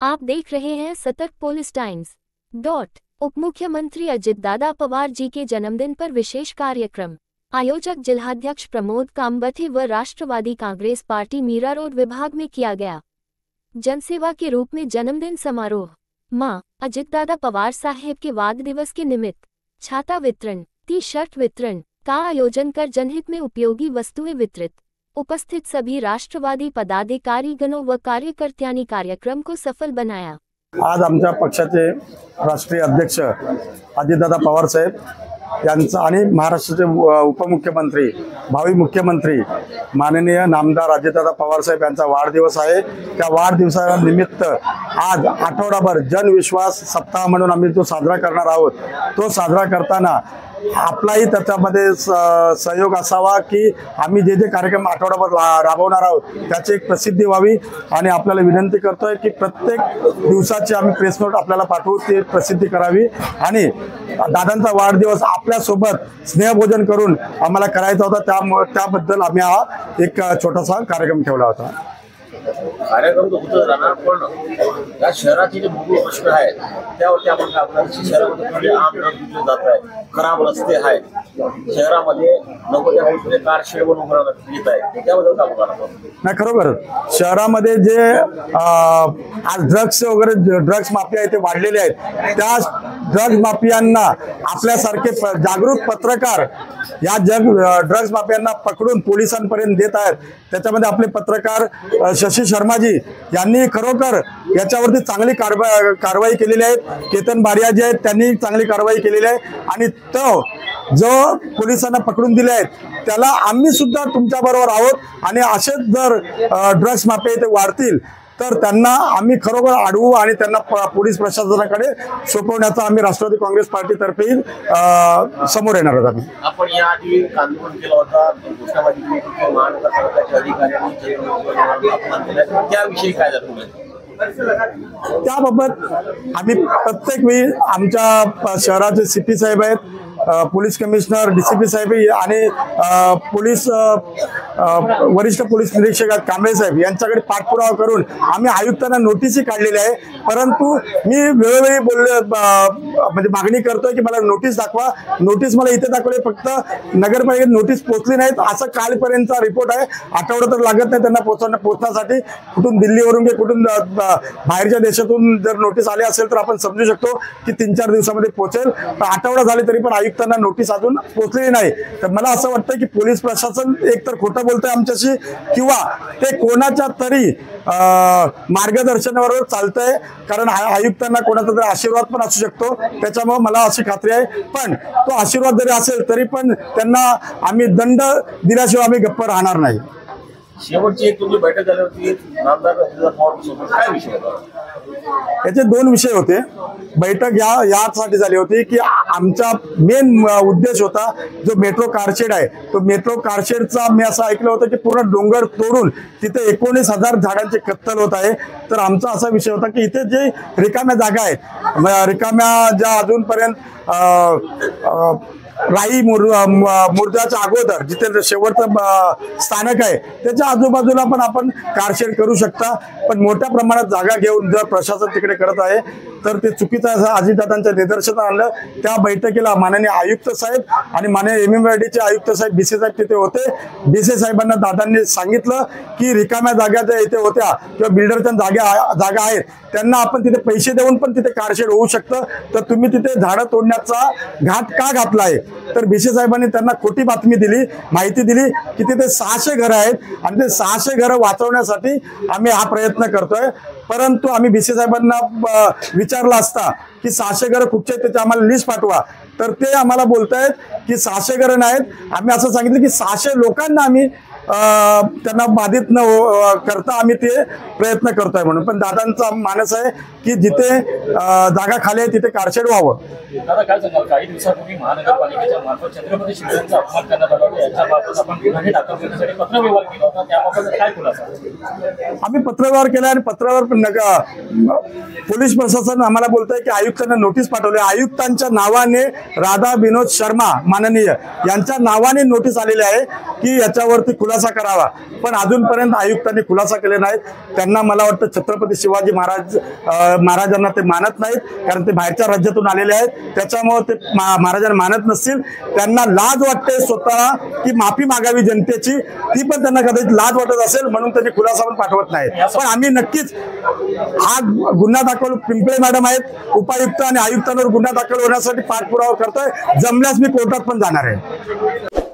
आप देख रहे हैं सतर्क पुलिस टाइम्स। उप मुख्यमंत्री अजित दादा पवार जी के जन्मदिन पर विशेष कार्यक्रम। आयोजक जिलाध्यक्ष प्रमोद कामबथे व राष्ट्रवादी कांग्रेस पार्टी मीरा रोड विभाग में किया गया जनसेवा के रूप में जन्मदिन समारोह। मां अजित दादा पवार साहेब के वाद दिवस के निमित्त छाता वितरण, टी शर्ट वितरण का आयोजन कर जनहित में उपयोगी वस्तुएं वितरित। उपस्थित सभी राष्ट्रवादी पदाधिकारीगणों व कार्यकर्त्यांनी कार्यक्रम को सफल बनाया। आज आमच्या पक्षाचे राष्ट्रीय अध्यक्ष अजितदादा पवार साहेब यांचा आणि महाराष्ट्राचे उपमुख्यमंत्री भावी मुख्यमंत्री माननीय नामदार अजितदादा पवार साहेब यांचा वाढदिवस आहे। त्या वाढदिवसानिमित्त आज आठवडाभर जनविश्वास सप्ताह म्हणून आम्ही तो साजरा करणार आहोत। तो साजरा करताना आपलाही त्याच्यामध्ये सहयोग असावा की आम्ही जे जे कार्यक्रम आठवडाभर राबवणार आहोत त्याची एक प्रसिद्धी व्हावी आणि आपल्याला विनंती करतोय की प्रत्येक दिवसाची आम्ही प्रेस नोट आपल्याला पाठवू, ती प्रसिद्धी करावी आणि दादांचा वाढदिवस आपल्या सोबत स्नेहभोजन करून आम्हाला करायचा होता। त्याबद्दल आम्ही हा एक छोटासा कार्यक्रम ठेवला होता। कार्यक्रम तो होतच राहणार, पण या शहराचे जे मूळ प्रश्न आहेत त्यावरती आपण आपल्या शहरामध्ये आम दिले जात आहे, खराब रस्ते आहेत, शहरामध्ये नको त्या गोष्टी कार शेड बनवून येत आहे, त्याबद्दल काम करणार नाही। खरोखर शहरामध्ये जे आज ड्रग्स वगैरे ड्रग्स माफिया इथे वाढलेले आहेत, त्या ड्रग्स माफियांना आपल्यासारखे जागरूक पत्रकार या ड्रग्स माफियांना पकडून पोलिसांपर्यंत देत आहेत। त्याच्यामध्ये आपले पत्रकार शशी शर्माजी यांनी खरोखर याच्यावरती चांगली कारवाई केलेली आहे। केतन बारिया जे आहेत त्यांनी चांगली कारवाई केलेली आहे आणि तो जो पोलिसांना पकडून दिले आहेत त्याला आम्ही सुद्धा तुमच्या बरोबर आहोत आणि असेच जर ड्रग्स माफिया इथे वाढतील तर त्यांना आम्ही खरोखर अडवू आणि त्यांना पोलीस प्रशासनाकडे सोपवण्याचा आम्ही राष्ट्रवादी काँग्रेस पार्टीतर्फे समोर येणार आहोत। आम्ही आपण या आधी आंदोलन केलं होता, घोषणाबाजी महानगरपालिकेच्या अधिकाऱ्यांनी त्याविषयी काय जातो त्याबाबत आम्ही प्रत्येक वेळी आमच्या शहराचे सीपी साहेब आहेत, पोलीस कमिशनर डीसीपी साहेब आणि पोलीस वरिष्ठ पोलीस निरीक्षक कांबळे साहेब यांच्याकडे पाठपुरावा करून आम्ही आयुक्तांना नोटीसही काढलेली आहे। परंतु मी वेळोवेळी म्हणजे मागणी करतोय की मला नोटीस दाखवा। नोटीस मला इथे दाखवले, फक्त नगरपालिकेत नोटीस पोहोचली नाहीत असा कालपर्यंतचा रिपोर्ट आहे। आठवडा तर लागत नाही त्यांना पोहोचण्यासाठी। कुठून दिल्लीवरून की कुठून बाहेरच्या देशातून जर नोटीस आली असेल तर आपण समजू शकतो की 3-4 दिवसामध्ये पोहोचेल, पण आठवडा झाले तरी पण आयुक्तांना नोटीस अजून पोहोचलेली नाही। तर मला असं वाटतं की पोलीस प्रशासन एकतर खोटं बोलतंय आमच्याशी किंवा ते कोणाच्या तरी मार्गदर्शनावर चालतंय, कारण आयुक्तांना कोणाचा तरी आशीर्वाद पण असू शकतो। त्याच्यामुळे मला अशी खात्री आहे, पण तो आशीर्वाद जरी असेल तरी पण त्यांना आम्ही दंड दिल्याशिवाय आम्ही गप्प राहणार नाही। शेवटची एक तुमची बैठक झाली होती नामदार काय विषय होता? याचे 2 विषय होते। बैठक यासाठी झाली होती की आमचा मेन उद्देश होता जो मेट्रो कारशेड आहे, तो मेट्रो कारशेडचा मी असं ऐकलं होतं की पूर्ण डोंगर तोडून तिथे 19,000 झाडांचे कत्तल होत आहे। तर आमचा असा विषय होता की इथे जे रिकाम्या जागा आहेत, रिकाम्या ज्या अजूनपर्यंत राई मुर्जाच्या अगोदर जिथे शेवटचं स्थानक आहे त्याच्या आजूबाजूला पण आपण कारशेड करू शकता, पण मोठ्या प्रमाणात जागा घेऊन जर प्रशासन तिकडे करत आहे तर ते चुकीचं असं अजितदादांच्या निदर्शनास आणलं। त्या बैठकीला माननीय आयुक्त साहेब आणि माननीय MMRDचे आयुक्त साहेब BC साहेब तिथे होते। BC साहेबांना दादांनी सांगितलं की रिकाम्या जागा ज्या इथे होत्या किंवा बिल्डरच्या जागा आहेत त्यांना आपण तिथे पैसे देऊन पण तिथे कारशेड होऊ शकतं, तर तुम्ही तिथे झाडं तोडण्याचा घाट का घातला आहे? तर BC साहेबांनी त्यांना खोटी बातमी दिली, माहिती दिली की तिथे 600 घरं आहेत आणि ते 600 घरं वाचवण्यासाठी आम्ही हा प्रयत्न करतोय। परंतु आम्ही BC साहेबांना विचारलं असता की 600 घरं कुठचे आहेत त्याची आम्हाला लिस्ट पाठवा, तर ते आम्हाला बोलतायत की 600 घरं नाहीत। आम्ही असं सांगितलं की 600 लोकांना आम्ही त्यांना बाधित न करता आम्ही ते प्रयत्न करतोय म्हणून। पण दादांचा मानस आहे की जिथे जागा खाली आहे तिथे कारशेड व्हावं। दादा काय सांगाल, काही दिवसापूर्वी महानगरपालिकेच्या मार्फत छत्रपती शिवरायांचा अपमान करण्यात आला होता, याच्याबाबत आपण गुन्हे दाखल करण्यासाठी पत्रव्यवहार केला होता, त्याबाबत काय खुलासा? आम्ही पत्रव्यवहार केला आणि पत्रावर पोलीस प्रशासन आम्हाला बोलतंय की आयुक्तांना नोटीस पाठवली। आयुक्तांच्या नावाने राधा विनोद शर्मा माननीय यांच्या नावाने नोटीस आलेली आहे की याच्यावरती खुलासा खुलासा करावा, पण अजूनपर्यंत आयुक्तांनी खुलासा केले नाहीत. त्यांना मला वाटतं छत्रपती शिवाजी महाराजांना ते मानत नाहीत, कारण ते बाहेरच्या राज्यातून आलेले आहेत. त्याच्यामुळे ते महाराजांना मानत नसतील. त्यांना लाज वाटते स्वतः की माफी मागावी जनतेची, ती पण त्यांना कदाचित लाज वाटत असेल म्हणून त्यांनी खुलासा पण पाठवत नाहीत. पण आम्ही नक्कीच हा गुन्हा दाखल, पिंपळे मॅडम आहेत, उपायुक्त आणि आयुक्तांवर गुन्हा दाखल होण्यासाठी पाठपुरावा करतोय. जमल्यास मी कोर्टात पण जाणार आहे.